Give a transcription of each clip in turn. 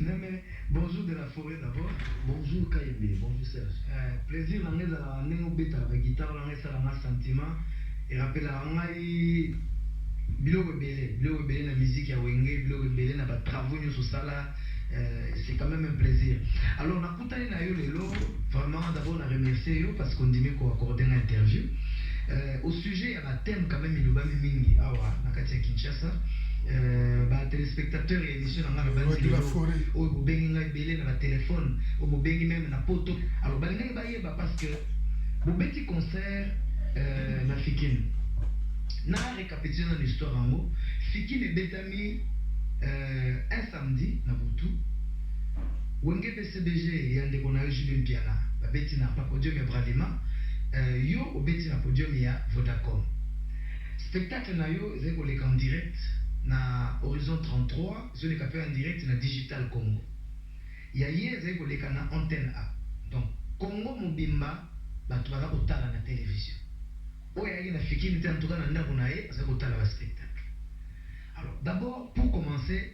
Non mais bonjour de la forêt d'abord. Bonjour KMB, bonjour Serge. Plaisir l'année de la guitare, la guitare l'année ça la sentiment et rappelle la ngai biloko belé na musique ya wenge biloko belé na ba travaux sur ça là. C'est quand même un plaisir. Alors, on a coupé vraiment d'abord on a remercié parce qu'on dit qu'on accordé une interview. Au sujet, il y a un thème quand même, il y a mingi. Ah ouais, Nakatia Kinshasa. Téléspectateurs et émissions dans la bande de la forêt. Au Bobengi na belé na téléphone, au Bobengi même na poto. Alors, parce que Bobeti concert na Fikine. Na récapitulé l'histoire en haut. Fikine et Betami. Un samedi, na Boutou, Wenge PCBG, yande qu'on a eu Julien Piana, Betty na pas podium et Bradima, yo au Betty na podium ya Vodacom. Spectacle na yo, c'est qu'on les en direct na Horizon 33, je les capé en direct na Digital Congo. Ya hier, c'est qu'on les na Antenne A. Donc, Congo Mobimba, bah tu vas là au tala na télévision. Oya y'a na Fikine, en tout cas na ndakunaye, parce que au tala va spectacle. Alors, d'abord, pour commencer,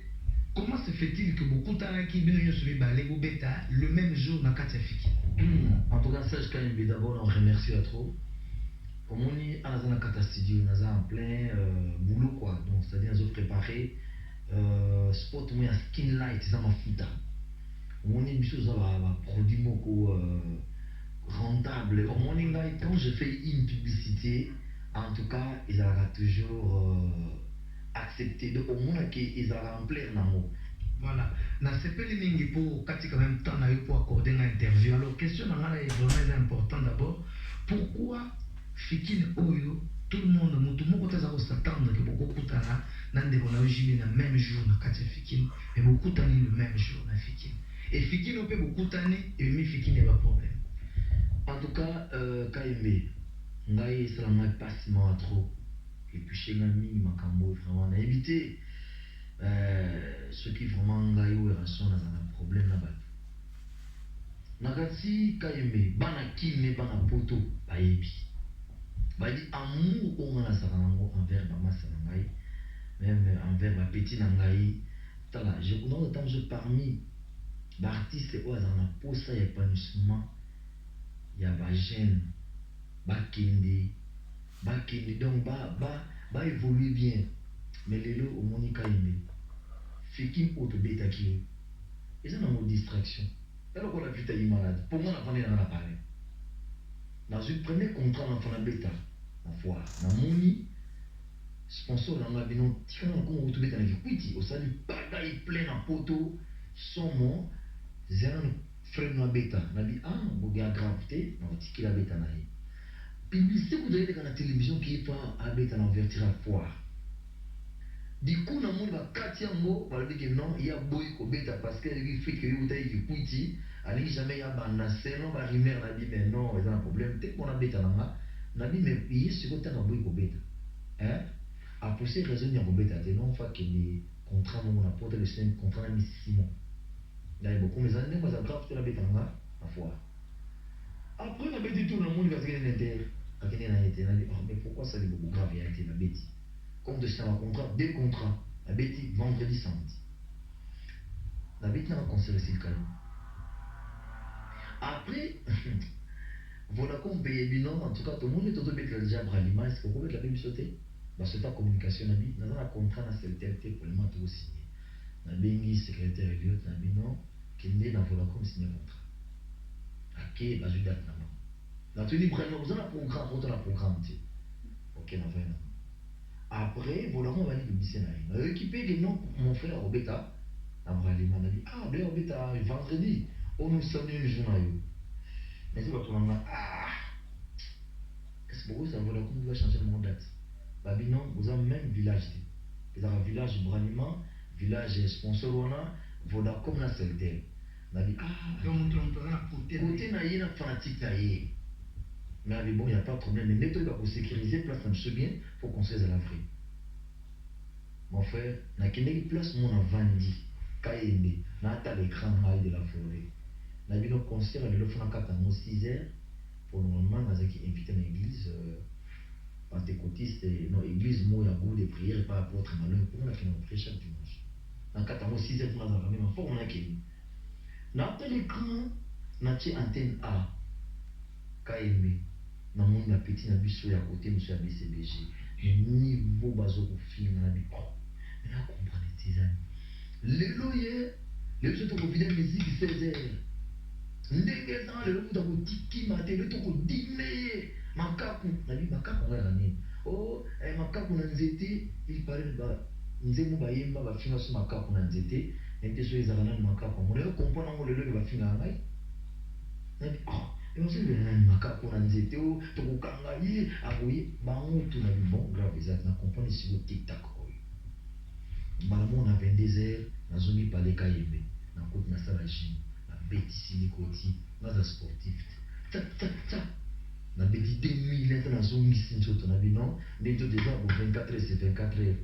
comment se fait-il que beaucoup de qui viennent sur le même jour dans Katia Fiki? En tout cas, Serge KMB, d'abord, on remercie à trop. Comme on est à la Kata Studio, on est en plein boulot, quoi. Donc, c'est-à-dire, on a préparé spot, on a skin light, ça m'a foutu. On est mis sur un produit rentable. On est quand je fais une publicité, en tout cas, ils auront toujours. Accepté de au moins qu'ils ont rempli un mot. Voilà. Na sepeli mingi pour quand quand même temps pour accorder une interview. Alors question est vraiment importante d'abord. Pourquoi Fikine Oyo tout le monde tout le monde peut s'attendre que beaucoup kutana nande bona ojimi na même jour na Katia Fikine et beaucoup tani le même jour na Fikine. Et Fikine on peut beaucoup tani et mi Fikine il y a pas problème. En tout cas KMB ngai ça m'a passement trop. Et puis chez l'ami, Makambo, vraiment, on a évité ceux qui vraiment ont un problème là-bas. Nagati Kayeme, Bana Kine, Bana Poto, Baebi. Badi amour on a sarango envers Bama Sanangai, même envers ma petite Nangai. Je connais autant de parmi les artistes où ils ont posé épanouissement, il y a Bajen, Bakende. Donc bah évoluer bien mais les lots au Monica aimé Fikine auto bêta qui ils ont une distraction alors qu'on a vu tailler malade pour moi on a dans la parler dans une première contrat dans la bêta en foire dans moni sponsor dans la binon tiens encore auto bêta qui quitté au salut bagaille plein en poteau son mot zéro frère na bêta na bi ah boga gravité non tiki la bêta na publicité que vous avez dans la télévision qui est pas habité en envertir à foire. Du coup, dans le monde, il y a non, il y a boy qui bêta parce que il fait que vous avez du pouti, allez jamais il y a banassé, non, bah rimer n'a dit mais non, il y a un problème. Peut-être qu'on a bêta là, n'a dit mais il y a ce que tu as boy qui bêta. Hein? Après ces raisons, il y a bêta, c'est non, fait que les contrats, on a porté le système contrat à 6 mois. Il y a beaucoup mais années, moi ça grave que la bêta là, à foire. Après, on a bêta tout le monde va se gagner l'intérêt. Mais pourquoi ça est beaucoup grave et a été la bêtise? Comme de ça, un contrat, deux contrats, la bêtise, vendredi, samedi. La bêtise n'a pas conservé le calme. Après, voilà comme paye bilan, en tout cas, tout le monde est autour de déjà bralima. Est-ce que vous pouvez la même sauter? Parce que ta communication, dans un contrat, dans cette terre, pour le moment, tout signé. Dans le secrétaire Eliot, dans le bilan, qu'il est dans Vodacom signé contrat. Ok, bah je date là-bas. Dans tous les prénoms, vous avez un programme, vous avez un programme. Ok, on va après, voilà, on va aller publier. On a équipé des noms pour mon frère Robeta. On a dit, ah, bien Robeta, vendredi, on nous sonne une journée. Mais c'est pas tout le monde. Ah, est-ce que vous savez comment vous va changer mon date? Bah, non, vous avez même village. Vous avez un village Braniment, village sponsor, on a Vodacom, là, c'est le tel. On a dit, ah, côté naïe, la fanatique naïe. Mais bon, il n'y a pas de problème. Mais nettoyer pour sécuriser, place un peu bien, il faut qu'on se à la vraie. Mon frère, na quelle place mon a vendu, KMB, na ta l'écran de la forêt. Na vu nos concerts, le font à 6h, pour normalement, on a invité à l'église, pentecôtiste, non, église, moi, il y a beaucoup de prières, pas apôtre malheur, pour on a fait notre prière chaque dimanche. na kata mo 6h kuna za même forme na ke na après l'écran na tie antenne A KMB na mon na petit na biso ya côté monsieur BCBG niveau bazo ko finga na bi mais na comprendre tes amis lelo ye le biso to ko vidéo musique 16h ndenge za lelo muta ko tiki matin le to ko dîner makaku na bi makaku ngala nini oh makaku na nzete il paraît ba nzemu bayemba bafinga so makaku na nzete nte so ezaka nani makaku mo lelo comprendre ngo lelo ke bafinga ngai na bi et on se dit nani makaku na nzete o to ko kanga ye akoye bango to na bi bon grave exact na comprendre si go tiktak oyo malamu na 22h na zoni pale kayembe na côté na sala gym na beti sili côté na za sportif ta na beti 2000 na zoni sinto na bi non ndento déjà pour 24h c'est 24h.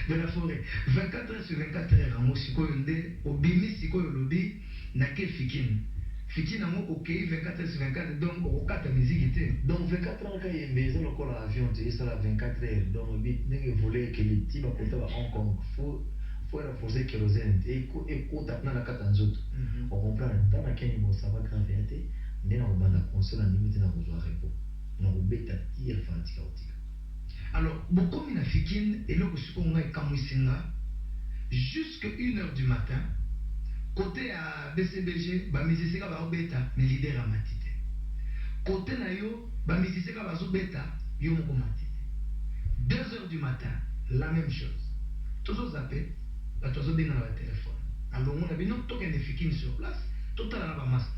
De la forêt 24h sur 24h en sikoyo nde obimi sikoyo lobi na ke fikin nango okei 24h sur 24 donc okata musique te donc 24h kayembe eza lokola avion te esala 24h donc bi ndenge volé ke liti bakota ba Hong Kong faut renforcer kérosène ekota na kata nzoto on comprend tana keni bo ça va grave te nde na obanda console na limite na kozwa repos na obeta tir fatika otika. Alors, beaucoup de Fikine et là, jusqu'à 1h du matin, côté à BCBG, bah musicien va bêta, mais leader à matite. Côté na yo, bah musicien va bêta, yo moko matite. 2h du matin, la même chose. Toujours zappé, bah toujours bien dans le téléphone. Alors on a bien non token de Fikine sur place, tout à la masse.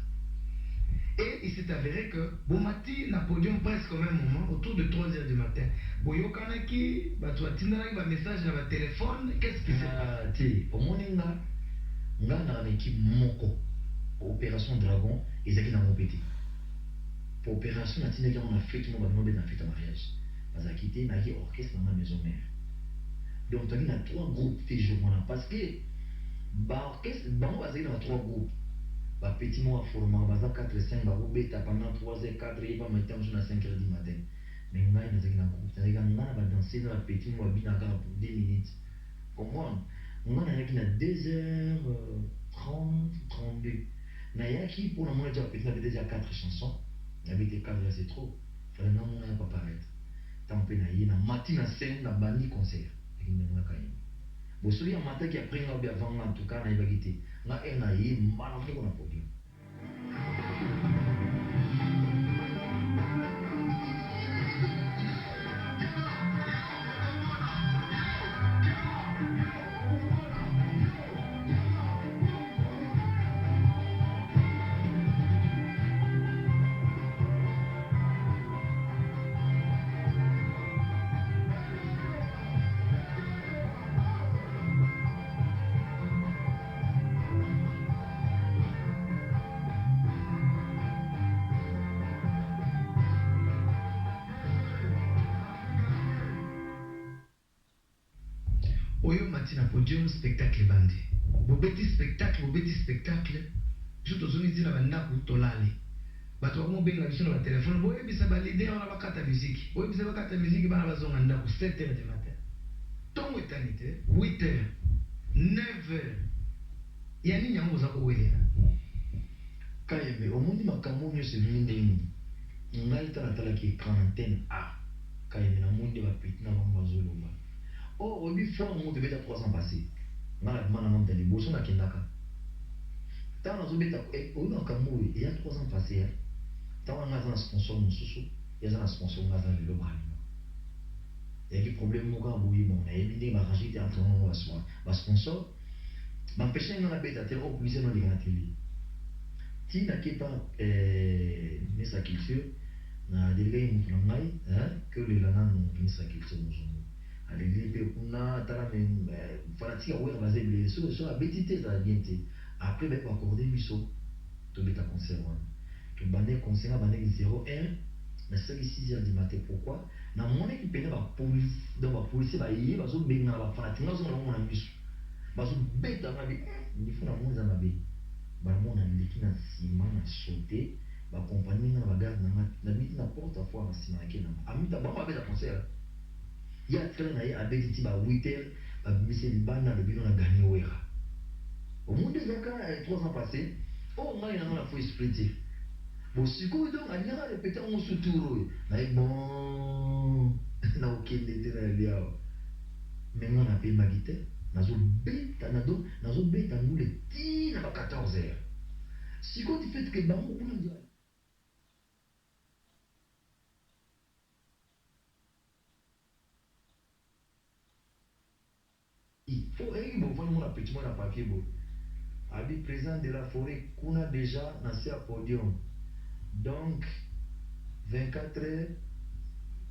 Et il s'est avéré que Bomati n'a podium presque au même moment, autour de 3h du matin. Boyo Kanaki, tu as un message dans le téléphone, qu'est-ce qui s'est passé? Au moment où on a une équipe Moko, Opération Dragon, ils ont été petit. Pour Opération, on a fait tout le monde a fait un mariage. Parce qu'on a quitté un orchestre dans la maison mère. Donc, on a 3 groupes de jours parce que l'orchestre, on a 3 groupes. Petit mot à former, 4-5, pendant 3h, 4h, il va mettre en jour à 5h du matin. Mais il y a un groupe, il y a danser dans la petit mot pour 2 minutes. Comment on a 2h30, 32. Il y a qui pour le moment déjà 4 chansons. Il y avait des 4, c'est trop. Il fallait pas paraître. Tant que il y a matin à 5, il y a un concert. Bon, celui en matin qui a pris un peu avant, en tout cas, il va quitter. Il y a un mal en train de podium. Oyo matina podium spectacle bandi. Bobeti spectacle. Je te zoni zina banda kutolali. Bato wako benga biso na téléphone. Boye bisa ba leader na bakata musique. Boye bisa bakata musique bana bazonga ndako 7h du matin. Tongo etanite 8h 9h. Yani nyango za ko wele. Kayembe omundi makambo nyonso ebimi ndenge ngai talatalaki écran antenne A kayemi na monde bapeti na bango bazoloba oyebi fois moto ebeta 300 passé ngai na bima na ngamta liboso nakendaka ntango nazobeta oyo makambo oyo eya 300 passé ntango ngai aza na sponsor mosusu eza na sponsor ngai aza lelo balima eyaki problème moko ya boye bon nayebi ndenge barange te entre ngo basponsor bampeshe ngai nabeta te opublicité noleka na télé tina kepa ministre ya culture na délégué motu na ngai ke olela nano ministre ya culture mozongo aleli mpe kuna tala fanatique akoyeka baza ebele so abeti te ezala bien te après baye baakorde biso tobeta concert wana tobande concert nga bandeki 01 nasilaki 6h du matin pourquoi namonaki pene bapolisier baye bazobengana bafanatique nga ozonga bango na miso bazobeta mabe nifo na moni eza mabe bamona leki na nsima na saute bakompagnie nga na bagarde nanga nabiti na porte a fois na nsima yake nanga amita bango babeta concert ye atikala na ye abeti ti ba 8h babimisi libanda lobino na gagné wera omonde ezaka 3 ans passé ngai nanga na fo esprit te bosikoyo donc alingaka repete yango suturo oyo naye bon naokende te nayali awa me nga napemaki te nazobeta ngule tina ba 14h sikoyo du fait que bango kuna ndia il faut bovani mona petit mona papier boye abi président de la forêt kuna déjà nasi ya podium donc 24h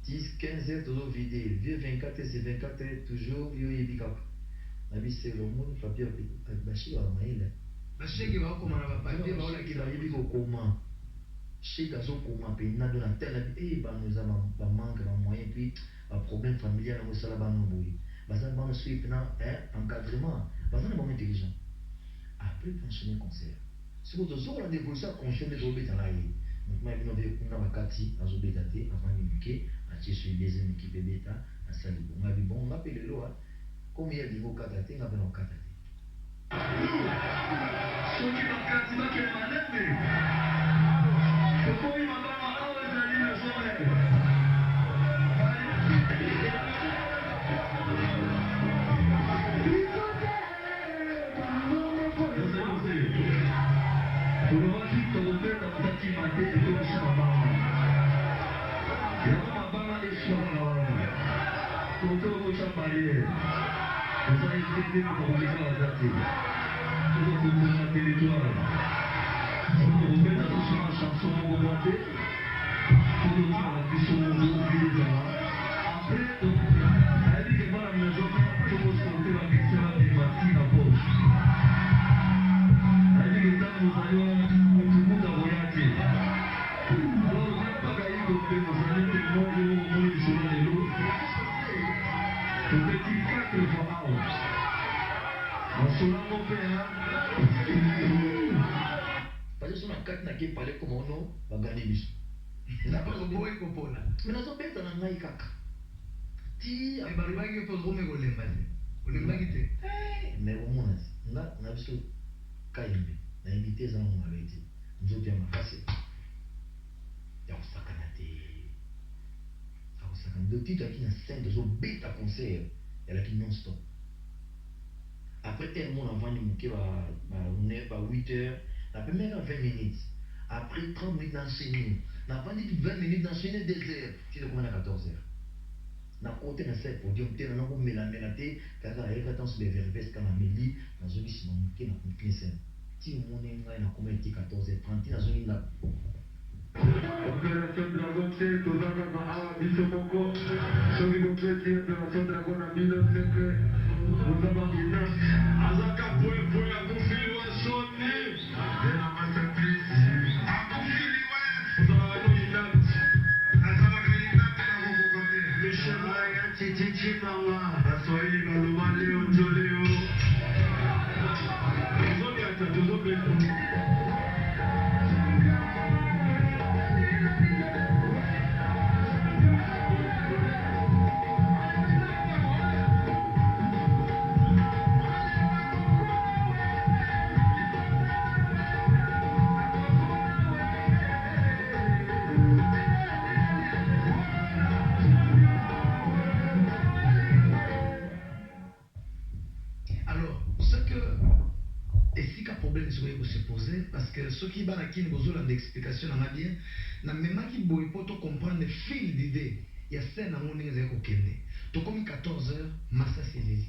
10 15h tozovide vieux 24h c'est 24h toujours vieux oyebi kaka nabi c'est le monde papier bashiki bamayele basheki bakoma na bapapier baolaki bayebi kokoma sheki azokoma mpena do na tel nabi bano eza bamanque bamoyen puis baproblème familial yango esala bano boye baza bano soki mpena encadrement baza na bango intelligent après pensionner concert siko tozokola dévolution ya concert nde tozobetana ye mouvement ebino mpe kuna bakati azobeta te avandi moke atie soki deuxième équipe ebeta asali bongo abi bon nga mpe lelo comme ye alingi okata te nga mpe na okata te soki bakati bakele malembe okoyi mabama awa ezali lesore nazobeta na ngai kaka ti balobaki mpo ozomeka olemba te olembaki te mais omona nga na biso kayembe nayebi te eza nango mabe te nzoto ya makasi ya kosakana te akosakana do titaki na scène tozobeta concert elaki non stop après tel monde avandi moke ba 8h napemeka 20 minutes après 30 minutes d'enchaîner navandi 20 minutes d'enchaîner 2h tinakomana 14h na kote na sai podium te nana komelamela te kaka ayeka ntanso beverves ka na meli nazongi nsima moke na continue scène ti omoni ngai nakoma eti 14h30 ti nazongi ndako Opération Dragon te tozaka na awa biso moko soki bopesi Opération Dragon na bino secret ozaba ina azaka poepoe ya kofiliwa soni ena masterprise akofiliwe ozalaka no inat azalaka inat na kokoko te michel ya tititinanga baswahili baloba leo njoleo tozobeta tozobeta ce qui va qui nous a d'explication dans ma bien, na même qui boit pour te comprendre le fil d'idée. Il y a scène à mon nez au Kenya. Tu comme 14h, Massa Seleli.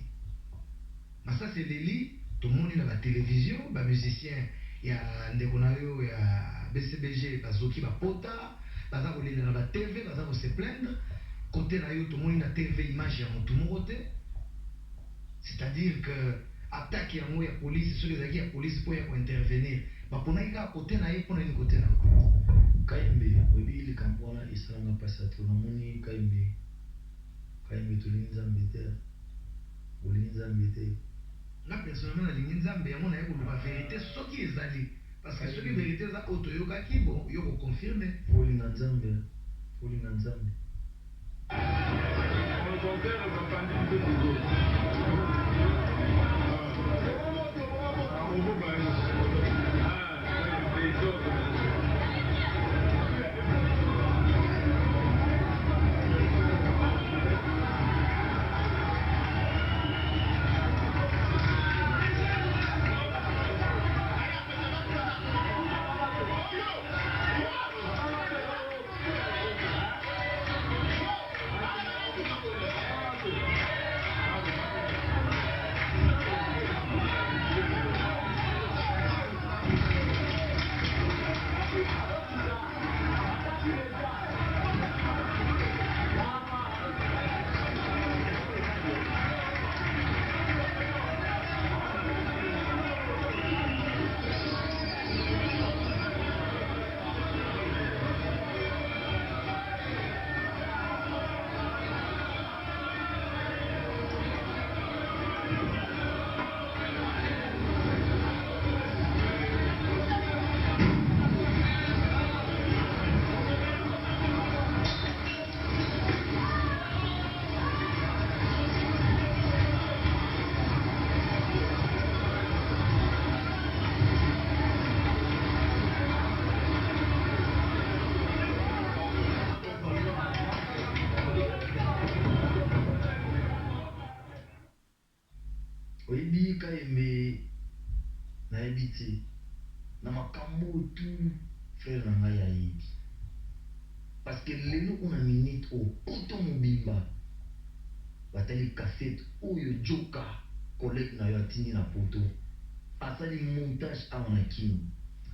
Massa Seleli, tout le monde est dans la télévision, les musiciens, il y a Ndekonayo, il y a BCBG, Bazoki, Bapota, Baza Olé dans la TV, Baza se plaindre. Côté Nayo, tout le monde est dans la TV, image en tout le monde. C'est-à-dire que attaque ya la police, sur les attaques la police pour intervenir. Mais pour nous, côté Nayo, pour nous côté Nayo. Kaimbe, obi ile kampwana isalanga pasa tunamuni Kaimbe. Kaimbe tulinza mbete. Ulinza mbete. Là, personnellement, la ligne Nzambe, il y a la vérité, ce qui est allé. Parce que ce qui est vérité, c'est auto yoga qui bon, il faut confirmer. Ulinza Nzambe. Ulinza Nzambe. On comptait le compagnie de Boudou. Oyebi Kaimbe na ebiti na makambo tout frère na ngai ayebi. Parce que lelo on a minute au poto mobimba batali cassette oyo joka collègue na yo atini na poto asali montage awa na kino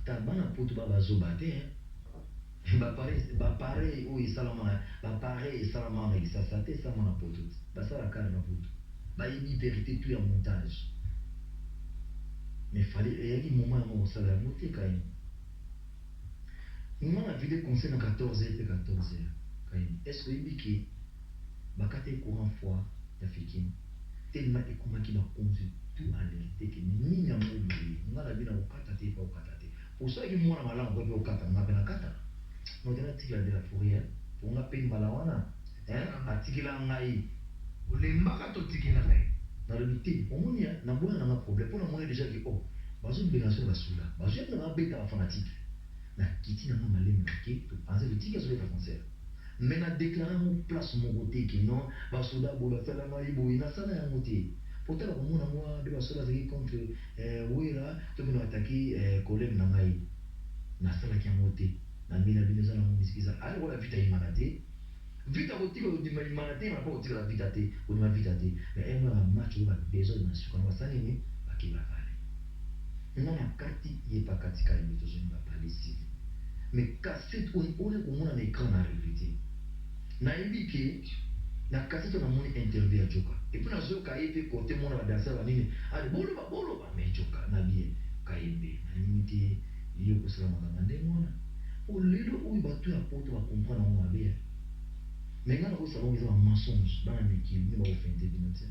ta bana poto bazoba te ba pareil oyo esalama ba pareil esalama na kisasa te esalama na poto basala kala na poto bayebi vérité tout ya montage. Mais fallait il y a des moments où ça l'a monté quand même. Nous on a vu des conseils dans 14h et 14h quand même. Est-ce que il dit que bakate courant fois d'Africain tellement et comment qui va conduire tout alerter que ni na mobile on a bien au katate pas au katate. Pour ça que moi na malanga kwa au kata na bena kata. Non tena tikila de la forêt pour on a peine malawana atikila ngai Olembaka to tikila ngai. Dans le mythe, on a un problème. Pour le moment, déjà, oh, bazo bénation va sous là. Bazo est un bêta fanatique. Na kiti na malé marqué, tu penses le tigre sur les français. Mais na déclaré mon place mon côté qui non, bazo da bola faire la maribo, il na ça na monté. Pourtant, on a moi de bazo qui contre oui là, tu peux nous attaquer collègue na ngai. Na ça là qui a monté. Na mina binoza na mon biskiza. Allez, on la vite à imanaté. Vite à voter au dimanimanate, mais pas au tir la vitate, au ma vitate. Mais elle m'a match où des autres dans ce qu'on va s'aligner, à qui va parler. Non, la carte, il n'est pas katika, il ne va pas ici. Mais cassette, on est un écran en réalité. Na ébiqué, na cassette, on a mon interview à Joka. Et puis, na Joka, il était côté mon adversaire, la ligne. Allez, bolo, mais Joka, na bien, Kaimbe, na limité, il y a aussi la mandamande, moi. Au lieu où il va tout apporter, on va comprendre, on va bien. Mais quand on a un mensonge dans l'équipe, on va faire des binotes.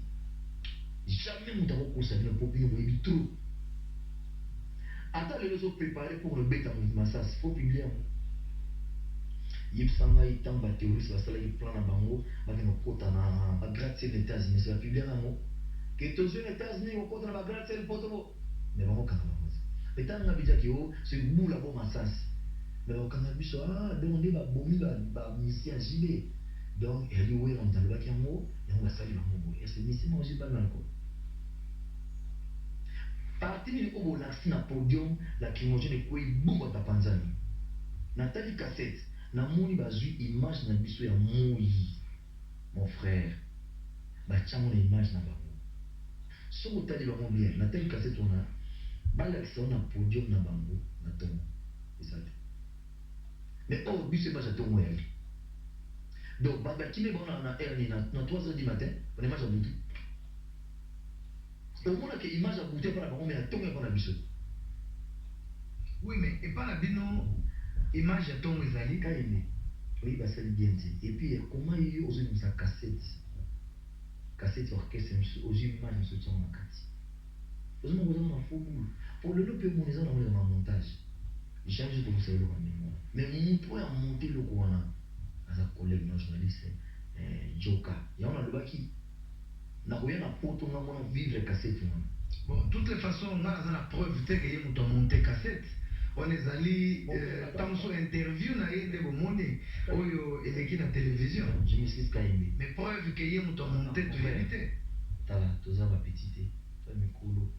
Jamais nous avons conservé un popin, on va y trop. Attends, les autres préparés pour le bêta, on ça, il faut publier. Il s'en va, il tombe à théorie, c'est la salle qui plane à Bango, il va côté na gratte-ciel des États-Unis, c'est la publier un mot. Que tous les États-Unis vont côté na gratte-ciel poto. Mais on va quand même. Mais tant qu'on a déjà que c'est boule à bon massas. Mais on a vu ça, demander ma bombe, ma mission à JB. Donc, il y a eu un tableau qui est en haut, et on va saluer le mot. Et c'est ici, moi, j'ai pas mal. parti ni obo laxi na podium la climogène ko ibumba ta panzani natali cassette na moni bazui image na biso ya moi mon frère bachango na image na bango soko tali bango bien natali cassette ona balaxi na podium na bango na tongo ezali mais oh biso image ya tongo ya donc bakime bona na heure na 3h du matin on image à boutou au moins que image à boutou par la bango mais à tongo ya biso. Oui, mais et pas la bino image à ton ezali kaine. Oui, bah ça bien dit. Et puis comment il y a aux sa cassette orchestre aux images de ce temps en kati. Aux moments où on a faux boule. Pour le peu mon les on dans montage. Il change de vous savoir le mémoire. Mais mon point à monter le coin à sa collègue non journaliste Joka. Et on a le baki. Na rien à poto na mon vivre cassette. Bon, de toutes les façons, on a la preuve que y a monté cassette. On est allé dans son interview na yende bomone oyo eleki na télévision. Je m'excuse kaimé. Mais preuve que y a monté de vérité. Tala toza ba petite. Toi mikolo.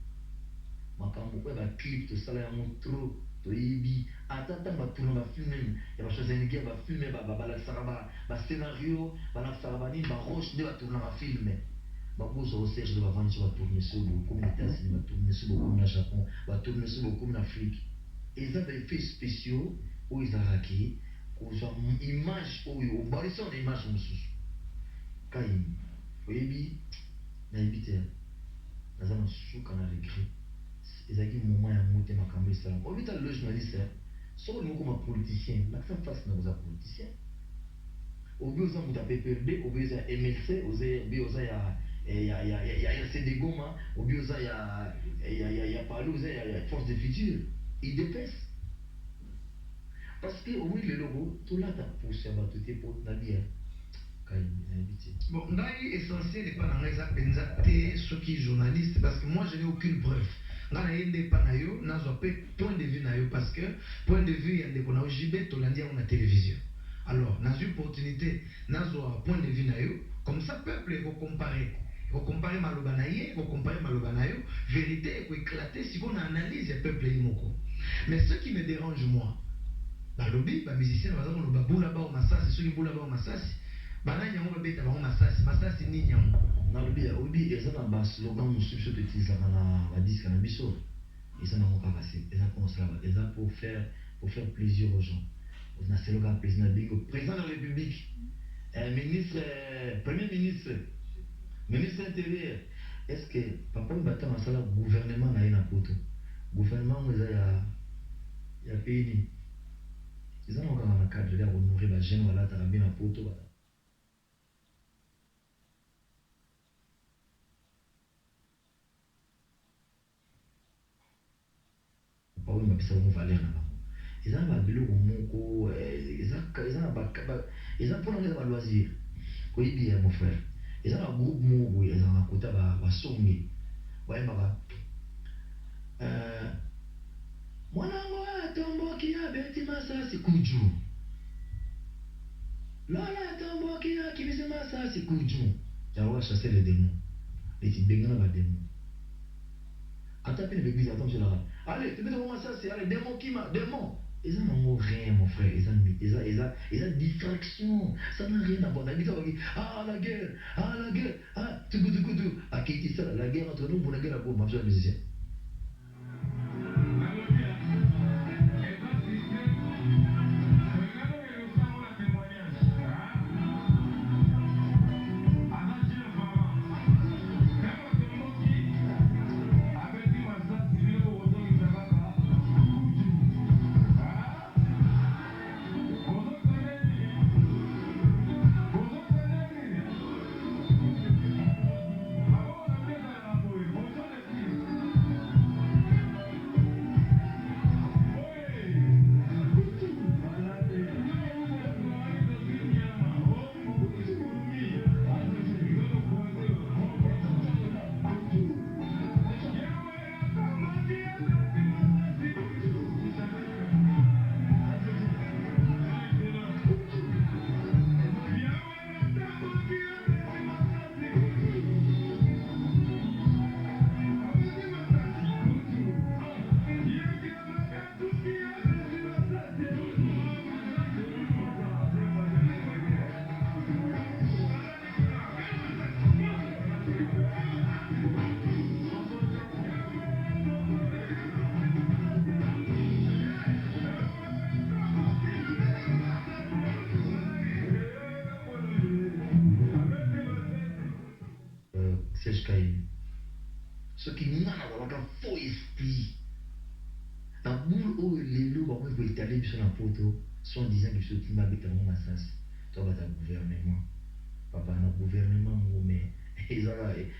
Makambo kwa ba clip to sala ya motro to yibi atata ba tourner ba film ya ba choisir une ba film ba la saraba ba scénario ba la saraba ni ba roche de ba tourner ba film. Bakozo au Serge de Bavani va tourner sur beaucoup de États-Unis, va tourner sur beaucoup de Japon, va tourner sur beaucoup d'Afrique. Et ils ont des effets spéciaux où ils ont raqué, où ils ont une image, où ils ont barré son image en dessous. Quand ils voyez, mais évitez, nous avons sous qu'on a regret. Ils ont dit moment à monter ma caméra ça. Au lieu de le journaliste, sur le mot comme un politicien, l'accent face dans vos politiciens. Au lieu de vous taper PPRD, au lieu de MLC, au lieu de il y a RCD Goma, au lieu il y a Paolo, il y a Force de Futur. Il dépasse. Parce que au bout de l'euro, tout là, tu as poussé à battre tes potes dans l'hier. Bon, l'essentiel n'est pas dans les appels, ceux qui sont journalistes, parce que moi je n'ai aucune preuve. Nga na yende pa na yo na zo pe point de vue na yo parce que point de vue yande ko na ojibe to landi na télévision. Alors, na une opportunité na zo point de vue na yo, comme ça peuple va comparer. Vous comparez Malobanaye, vous comparez Malobanayo, vérité, vous éclatez si on analyse le peuple imoko. Mais ce qui me dérange moi, balobi, ba musicien, par exemple, le baboula ba au massasi, ceux qui boula ba au massasi, bananya mo beta ba au massasi, massasi ni nyam. Nalobi, obi, eza na ba slogan nous subso de tizaka na ba disque na biso. Eza na mo kapasi, eza comme ça, eza pour faire plaisir aux gens. On a slogan président de la République, ministre, premier ministre. Ministre intérieur, est-ce que papa nous battons à ça le gouvernement n'a rien à poto? Gouvernement nous a payé. Ils ont encore un cadre de honorer les jeunes voilà t'as bien à poto voilà. Papa nous m'a ça on valeur là-bas. Ils ont un billet au moko, ils ont pour nous les loisirs. Oui bien mon frère. Ils ont un groupe mou, ils ont un côté à sonner. Ouais, maman. Moi, tombo qui a bêti massa, c'est Koudjou. Là, tombo qui a bêti massa, c'est Koudjou. J'ai chasser les démons. Les petits bengans dans les démons. Attends, les bébés, attends, je la. Allez, tu mets dans moi ça, c'est les démons qui m'a. Démons. Ils n'ont rien, mon frère. Ils ont distraction. Ça n'a rien à voir. Ah, la guerre. Ah, tout. Ah, qui dit ça, la guerre entre nous pour la guerre à pour ma musicien. kaye soki nga nazalaka faux esprit na boule oyo lelo bango ekoetale biso na poto so disant biso otima betango masasi to bata gouvernement papa na gouvernement ngo mais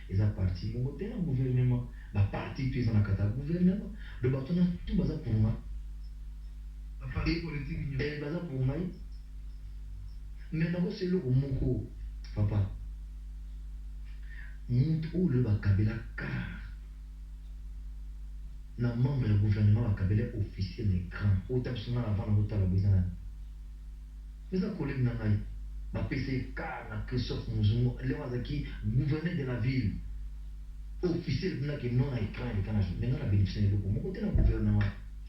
eza parti moko te na gouvernement baparti mpe eza na kata ya gouvernement do bato na tu baza pour nga baza pour ngai mais nakose eloko moko papa mutu oyo lelo bakabela kar na membre ya gouvernement bakabela officier na écran oyo ta biso nga na vana kotala boeza nani eza collègue na ngai bapesa ekar na Christophe Muzungu leo azalaki gouverneur de la ville officier mpinaki non na écran eleka na jour nga na bénéficie na eloko moko te na gouvernement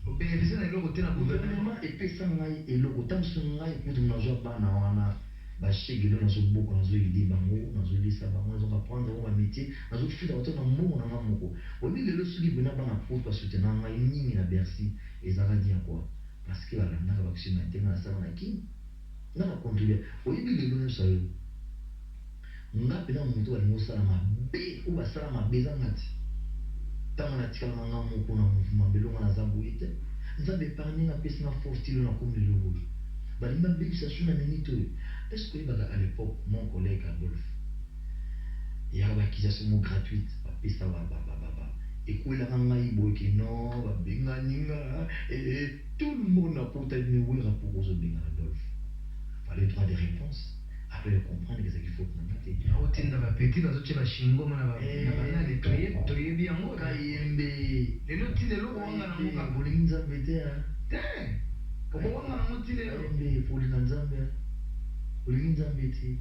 obénéficie na eloko te na gouvernement epesa ngai eloko ta biso ngai kutu nazwa bana wana bashegelo nazoboka nazoyede bango nazolisa bango nazokaprendre bango bamétier nazofita bato na mbongo na nga moko oyebi lelo soki bena bana pote basoutenir ngai mingi na Bercy ezaka dia quoi parce que balandaka bakisi na te nga nasala na kini nga na contribuer oyebi lelo nyonso yo nga mpena moto balingi osala mabe oyo basala mabe eza ngati ntango natikalanga nga moko na mouvement belonga naza boye te nzambe epargne nga mpesi nga force tilo na komi lelo boye balingi babebisa so na minute oyo est-ce que oyebaka à l'époque mon collègue Adolphe yaka bakisa mo gratuite bapesa ekwelaka ngai boye ke non babengani nga tout le monde apota niwera pour ozobenga Adolphe fallait droit de réponse après comprendre que c'est qu'il faut que namate otinda bapeti bazotie bashingoma na banale toyebi yango kayembe lelo ti lelo wanga na moka bolingi nzambe te te okowanga na moti lelo kayembe polinga nzambe olingi nzambe te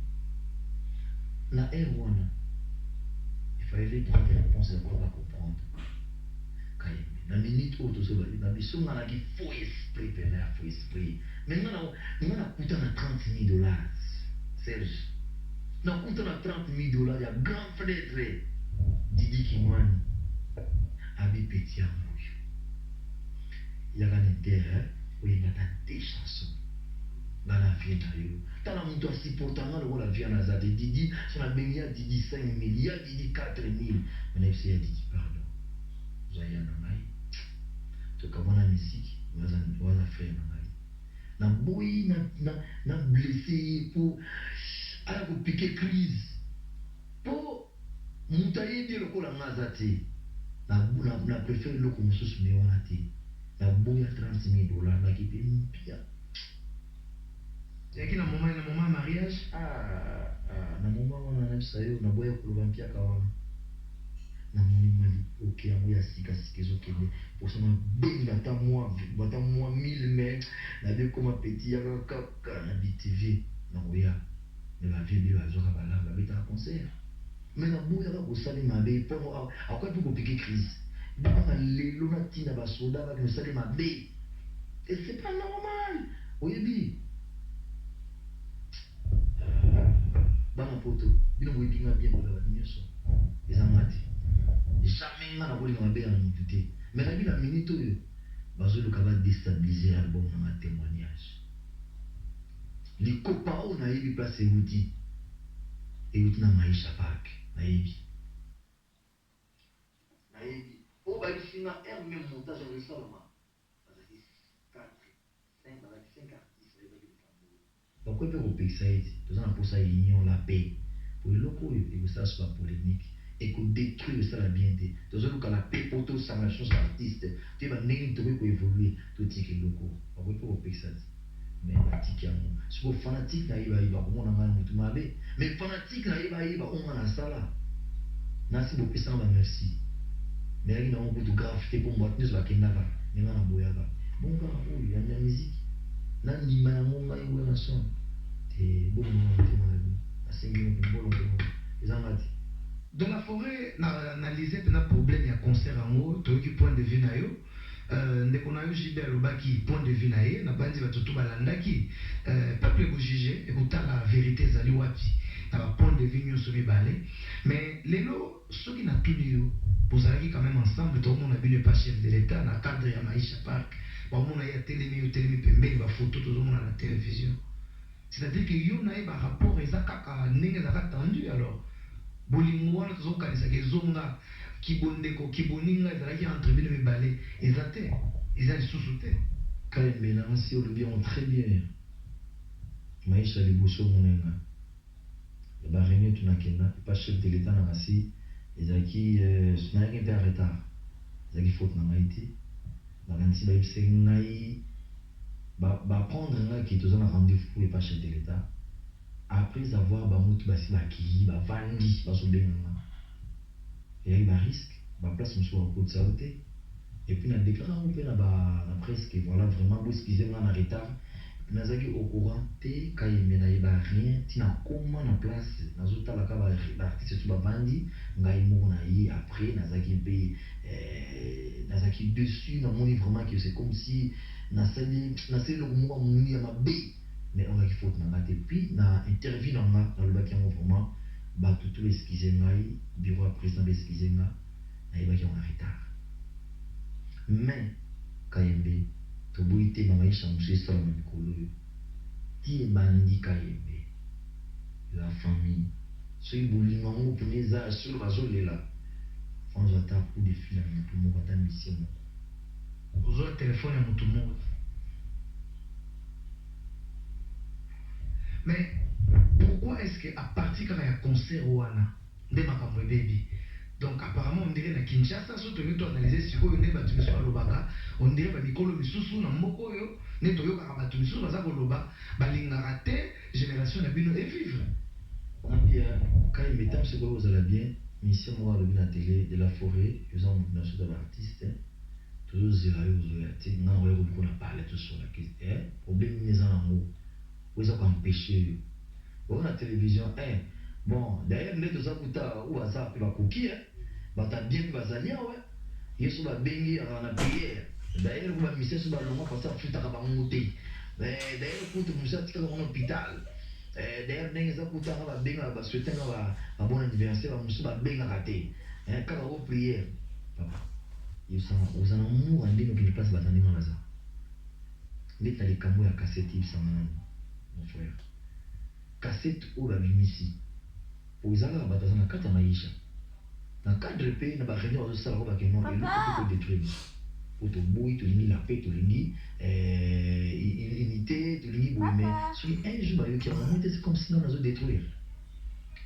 na ere wana il fallait droit de réponse ya koka comprendre kayembe na minute oyo tozobali na biso nga naki faux esprit pene ya faux esprit mais nga nakuta na $30,000 Serge nakuta na $30,000 ya grand frère Didi Kimwani abi peti ya moyo yaka na intere oyembaka te chanson nga na vie na yo tala moto asupporta nga lokola vie naza te Didi so nabengi ya Didi 5,000 ya Didi 4,000 mana biso ya Didi pardon ozoya na ngai tokabwana misiki waza frère na ngai na boyi na blessé po aya kopike crise po moto ayebi lokola nga aza te na préfère eloko mosusu me wana te na boya $30,000 naki mpe mpia yaki na moment ya mariage na moment wana na biso yo na boya koloba mpiaka wana na monima lipoke yango ya sikasika ezokende mposa nabenga ata mwa 1000 me nabekoma peti yaka kaka na btv na koya me bavie bie bazoka balanga babetaka concert me naboyaka kosali mabe mpono akoki mpe kopike crise baka lelo natinda basoda baki osali mabe et c'est pas normal oyebi bana poto bino boyebi nga bien kola bato nyonso eza ngati jamais nga nakolinga mabe ya motu te mais nabi na minute oyo bazoluka badestabiliser album na ma témoignage likopa oyo nayebi place euti na Maisha Park nayebi oyo bakisinga r même montage ya esalama bazaki 5 artistes bakoki mpe kopekisa ete toza na mposa ya union la paix po eloko oyo ekosala so bapolémique ekodétruire esala bien te tozoluka la paix mpo tosanga chose artiste toyeba ndenge nini tokoki koévolue totika eloko bakoki mpe kopekisa te mais batiki yango siko fanatique nayeba komona ngai motu mabe mais fanatique nayeba onga nasala nasi bopesanga bamerci mais yaki nango kutu grave te mpo mbwati nyonso bakendaka ndenge na boyaka bonkaka oyo ya miziki nandima yango ngai wena son te bolongo motema na bino nasengi moto bolongo eza ngati dans la forêt na analyse mpena problème ya concert yango toyoki point de vue na yo ndeko na yo Gilbert alobaki point de vue na ye na bandi bato to balandaki peuple ekojuge ekotala vérité ezali wapi na bapoint de vue nyonso mibale mais lelo soki natuni yo bozalaki quand même ensemble tokomona bino epa chef de l'état na cadre ya Maisha Park bamona ye atelemi otelemi pembeni bafoto tozomona na télévision c'est-à-dire que yo na ye barapport eza kaka ndenge ezalaka tendu alors bolingo wana tozokanisaka ezonga kibondeko kiboninga ezalaki entre bino mibale eza te eza lisusu te. Kayembe na nsi olobi yango très bien maisha liboso monenga ba réunion tunakenda pas chef de l'état na kasi ezalaki nayaki mpe en retard ezalaki faute na ngai te bakanisi bayebisaki ngai baprendre ngai ke toza na rendez-vous epa chef de l'état après avoir bamotu basi bakii bavandi bazobenga nga eyaki barisque baplace mosusu bakotisa yo te et puis na déclare yango mpe na presque voilà vraiment boeskize nga na retard nazalaki au courant te Kayembe nayeba rien ntina koma na place nazotalaka baartiste so bavandi ngai moko na ye après nazalaki mpe nazalaki dessus namoni vraiment que c'est comme si nasali eloko moko moni ya mabe mais ongaki faute na nga te puis na interview na nga nalobaki yango vraiment bato to beskize ngai bureau ya président beskize nga nayebaki yango na retard mais Kayembe toboyi te maisha mosusu esalama mikolo oyo ti ebandi Kayembe la famille soki bolingo yango mpona eza solo bazolela fanzo ata coup de fil ya motu moko ata misie moko ozwa telefone ya motu moko. Mais pourquoi est-ce que à partir kaka ya concert wana nde makambo ebebi? Donc apparemment on dirait na Kinshasa so to to analyser sikoyo ne batu miso balobaka on dirait ba mikolo misusu na mboko oyo ne to yoka batu misusu baza koloba balingaka te génération na bino et vivre. Nabia Kayembe tam sikoyo ozala bien mission moko alobi na télé de la forêt eza motu na soda baartiste tozozela yo ozoya te nga oyo koliko na parle tosolaki problème nini eza nango oza koempêche yo oyo na télévision bon d'ailleurs nde toza kuta oyo baza mpe bakoki bato abien mpe bazali awa ye so babengi na prière d'ailleurs ko bamisien so balongwa pasi afutaka bango te d'ailleurs kutu mosu atikaka ngo na hôpital d'ailleurs ndenge eza kutanga babengaka basouetanga babon anniversaire bamosu babengaka te kaka o prière papa oza na mour ndenge okende place baza ndenge baza nde ta likambo ya kasete ebisanga nano mon frère kasete oyo babimisi ozalaka bato aza na kati ya maisha na cadre mpe na baréunion bazosalaka bakeno eloko mpe kodétruire biso po toboyi tolingi la paix tolingi unité tolingi boye mais soki un jour bayoki yango moi te c'est comme si nga nazodétruire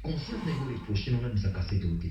conscience na eko les prochain on abimisa kasete oyo te